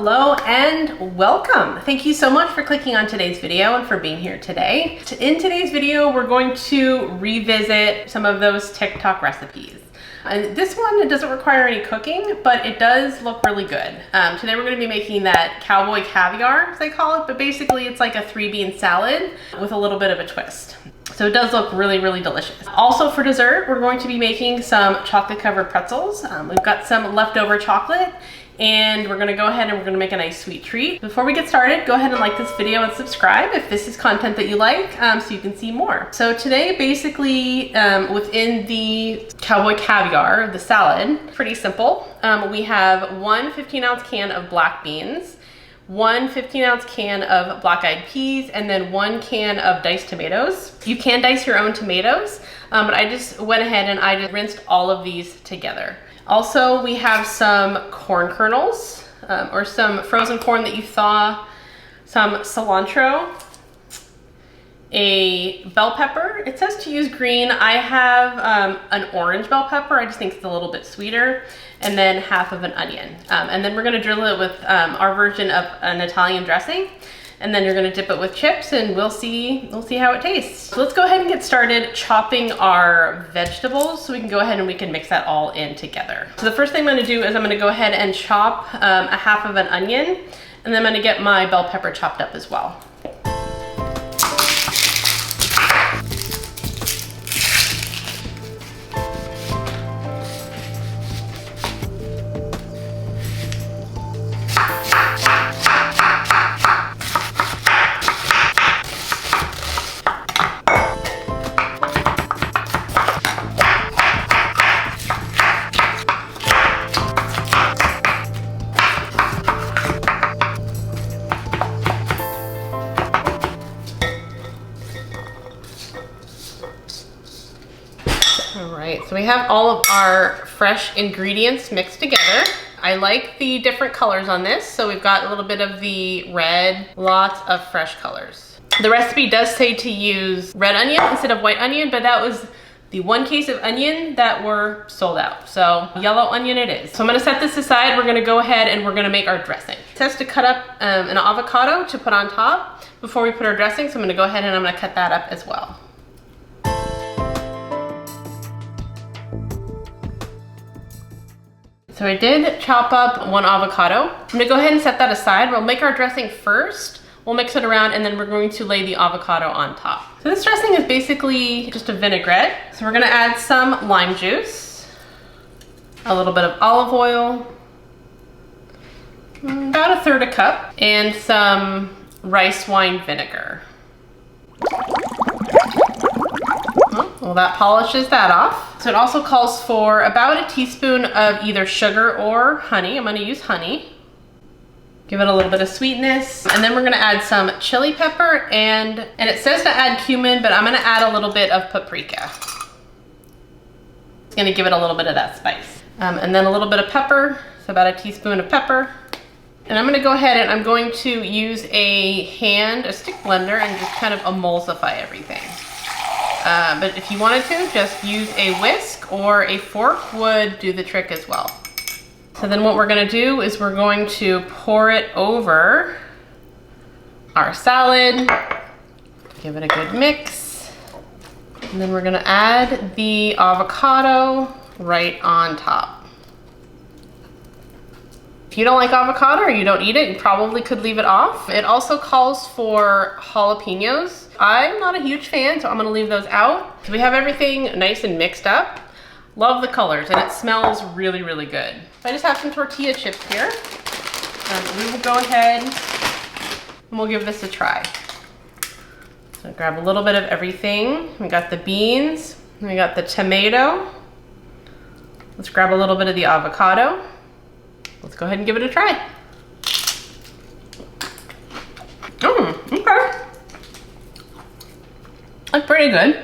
Hello and welcome. Thank you so much for clicking on today's video and for being here today. In today's video, we're going to revisit some of those TikTok recipes. And this one, it doesn't require any cooking, but it does look really good. Today we're gonna be making that Cowboy Caviar, as they call it, but basically it's like a 3-bean salad with a little bit of a twist. So it does look really, really delicious. Also for dessert, we're going to be making some chocolate covered pretzels. We've got some leftover chocolate and we're gonna go ahead and we're gonna make a nice sweet treat. Before we get started, go ahead and like this video and subscribe if this is content that you like, so you can see more. So today, basically, within the Cowboy Caviar, the salad, pretty simple. We have one 15-ounce can of black beans, one 15-ounce can of black-eyed peas, and then one can of diced tomatoes. You can dice your own tomatoes, but I just went ahead and I just rinsed all of these together. Also, we have some corn kernels, or some frozen corn that you thaw, some cilantro, a bell pepper. It says to use green. I have an orange bell pepper. I just think it's a little bit sweeter. And then half of an onion. And then we're gonna drizzle it with our version of an Italian dressing. And then you're gonna dip it with chips and we'll see how it tastes. So let's go ahead and get started chopping our vegetables so we can go ahead and we can mix that all in together. So the first thing I'm gonna do is I'm gonna go ahead and chop a half of an onion, and then I'm gonna get my bell pepper chopped up as well. All right, so we have all of our fresh ingredients mixed together. I like the different colors on this. So we've got a little bit of the red, lots of fresh colors. The recipe does say to use red onion instead of white onion, but that was the one case of onion that were sold out. So yellow onion it is. So I'm gonna set this aside. We're gonna go ahead and we're gonna make our dressing. It says to cut up an avocado to put on top before we put our dressing. So I'm gonna go ahead and I'm gonna cut that up as well. So I did chop up one avocado. I'm gonna go ahead and set that aside. We'll make our dressing first. We'll mix it around and then we're going to lay the avocado on top. So this dressing is basically just a vinaigrette. So we're gonna add some lime juice, a little bit of olive oil, about 1/3 cup, and some rice wine vinegar. Well, that polishes that off. So it also calls for about a teaspoon of either sugar or honey. I'm gonna use honey. Give it a little bit of sweetness. And then we're gonna add some chili pepper and it says to add cumin, but I'm gonna add a little bit of paprika. It's gonna give it a little bit of that spice. And then a little bit of pepper, so about a teaspoon of pepper. And I'm gonna go ahead and I'm going to use a stick blender and just kind of emulsify everything. But if you wanted to, just use a whisk or a fork would do the trick as well. So then what we're gonna do is we're going to pour it over our salad, give it a good mix, and then we're gonna add the avocado right on top. If you don't like avocado or you don't eat it, you probably could leave it off. It also calls for jalapenos. I'm not a huge fan, so I'm gonna leave those out. So we have everything nice and mixed up. Love the colors, and it smells really, really good. So I just have some tortilla chips here. We will go ahead and we'll give this a try. So grab a little bit of everything. We got the beans, we got the tomato. Let's grab a little bit of the avocado. Let's go ahead and give it a try. Okay. That's pretty good.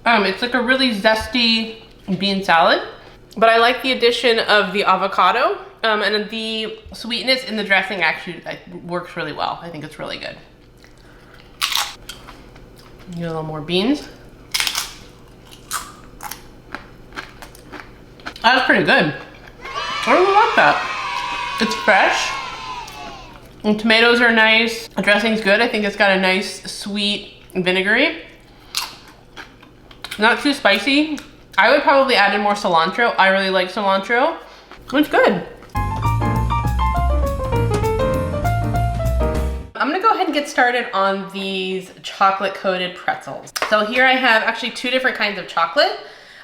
It's like a really zesty bean salad, but I like the addition of the avocado, and the sweetness in the dressing actually works really well. I think it's really good. Get a little more beans. That's pretty good. I really like that. It's fresh. The tomatoes are nice. The dressing's good. I think it's got a nice, sweet, vinegary. Not too spicy. I would probably add in more cilantro. I really like cilantro. It's good. I'm gonna go ahead and get started on these chocolate coated pretzels. So here I have actually two different kinds of chocolate.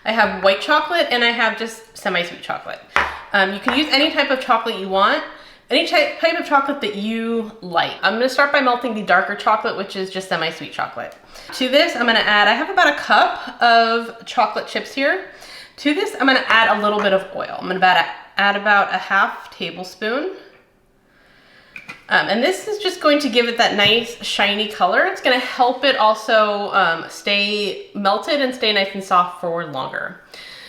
I have white chocolate and I have just semi-sweet chocolate. You can use any type of chocolate you want, any type of chocolate that you like. I'm gonna start by melting the darker chocolate, which is just semi-sweet chocolate. To this, I'm gonna add, I have about a cup of chocolate chips here. To this, I'm gonna add a little bit of oil. I'm gonna add about a half tablespoon. And this is just going to give it that nice shiny color. It's gonna help it also stay melted and stay nice and soft for longer.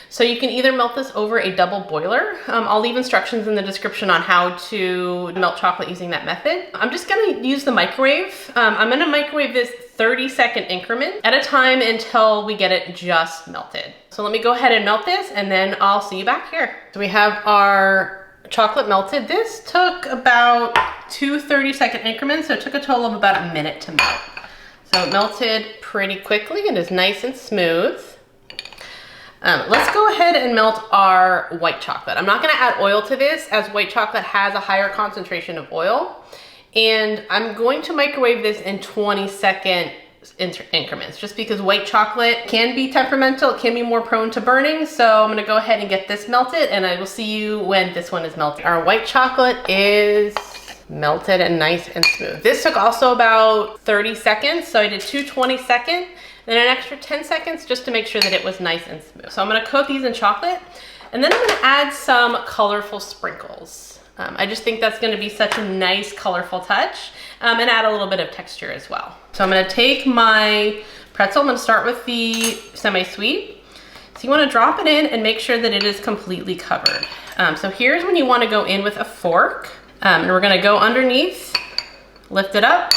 So you can either melt this over a double boiler. I'll leave instructions in the description on how to melt chocolate using that method. I'm just gonna use the microwave. I'm gonna microwave this 30-second increment at a time until we get it just melted. So let me go ahead and melt this and then I'll see you back here. So we have our chocolate melted. This took about 2 30-second increments, so it took a total of about a minute to melt. So it melted pretty quickly and is nice and smooth. Let's go ahead and melt our white chocolate. I'm not gonna add oil to this as white chocolate has a higher concentration of oil. And I'm going to microwave this in 20-second increments just because white chocolate can be temperamental, it can be more prone to burning. So I'm gonna go ahead and get this melted and I will see you when this one is melted. Our white chocolate is melted and nice and smooth. This took also about 30 seconds. So I did 2 20-second, then an extra 10 seconds just to make sure that it was nice and smooth. So I'm gonna coat these in chocolate and then I'm gonna add some colorful sprinkles. I just think that's gonna be such a nice colorful touch and add a little bit of texture as well. So I'm gonna take my pretzel, I'm gonna start with the semi-sweet. So you wanna drop it in and make sure that it is completely covered. So here's when you wanna go in with a fork and we're gonna go underneath, lift it up,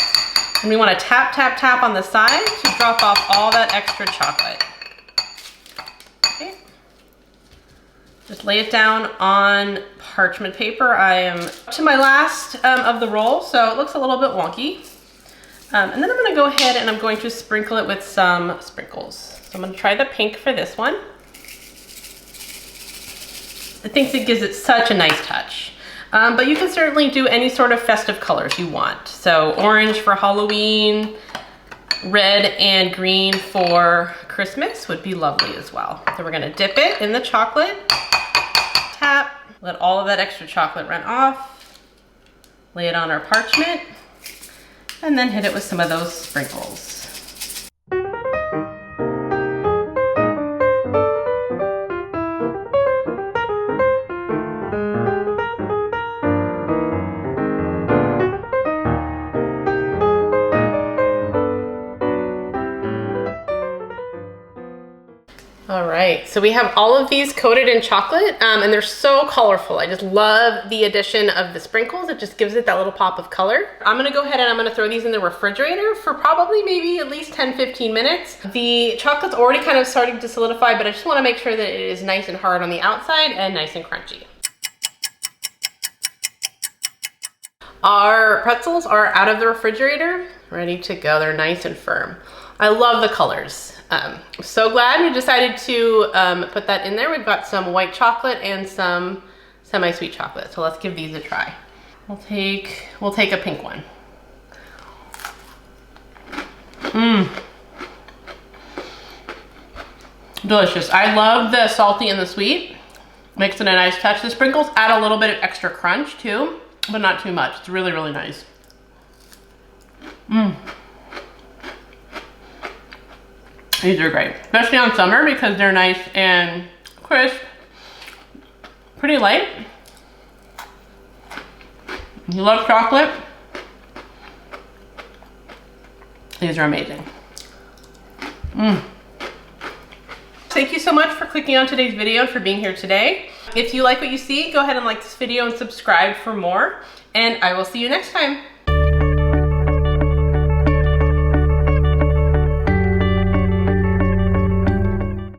and we wanna tap, tap, tap on the side to drop off all that extra chocolate. Okay. Just lay it down on parchment paper. I am to my last of the roll, so it looks a little bit wonky. And then I'm gonna go ahead and I'm going to sprinkle it with some sprinkles. So I'm gonna try the pink for this one. I think it gives it such a nice touch. But you can certainly do any sort of festive colors you want. So orange for Halloween, red and green for Christmas would be lovely as well. So we're gonna dip it in the chocolate, tap, let all of that extra chocolate run off, lay it on our parchment, and then hit it with some of those sprinkles. All right, so we have all of these coated in chocolate and they're so colorful. I just love the addition of the sprinkles. It just gives it that little pop of color. I'm gonna go ahead and I'm gonna throw these in the refrigerator for probably maybe at least 10-15 minutes. The chocolate's already kind of starting to solidify, but I just wanna make sure that it is nice and hard on the outside and nice and crunchy. Our pretzels are out of the refrigerator, ready to go. They're nice and firm. I love the colors. I'm so glad we decided to put that in there. We've got some white chocolate and some semi-sweet chocolate. So let's give these a try. We'll take a pink one. Delicious. I love the salty and the sweet. Makes it a nice touch. The sprinkles add a little bit of extra crunch too, but not too much. It's really, really nice. These are great, especially on summer because they're nice and crisp, pretty light. You love chocolate. These are amazing. Thank you so much for clicking on today's video and for being here today. If you like what you see, go ahead and like this video and subscribe for more. And I will see you next time.